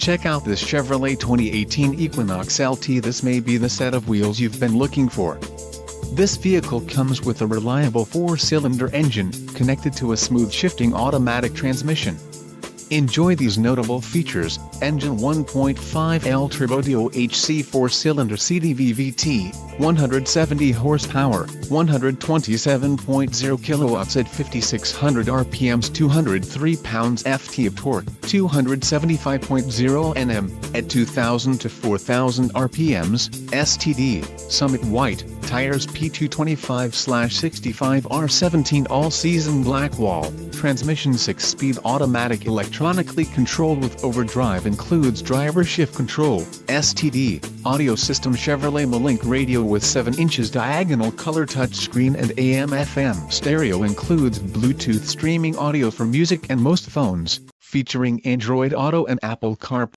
Check out this Chevrolet 2018 Equinox LT. This may be the set of wheels you've been looking for. This vehicle comes with a reliable 4-cylinder engine, connected to a smooth shifting automatic transmission. Enjoy these notable features: engine 1.5L turbo DOHC 4-cylinder CDV VT, 170 horsepower, 127.0 kilowatts at 5600 RPMs, 203 pounds-ft of torque, 275.0 Nm at 2000 to 4000 RPMs, STD, Summit White, tires P225/65 R17 all-season black wall, transmission 6-speed automatic electronically controlled with overdrive, includes driver shift control, STD, audio system Chevrolet Malink radio with 7 inches diagonal color touchscreen and AM/FM stereo, includes Bluetooth streaming audio for music and most phones, featuring Android Auto and Apple CarPlay.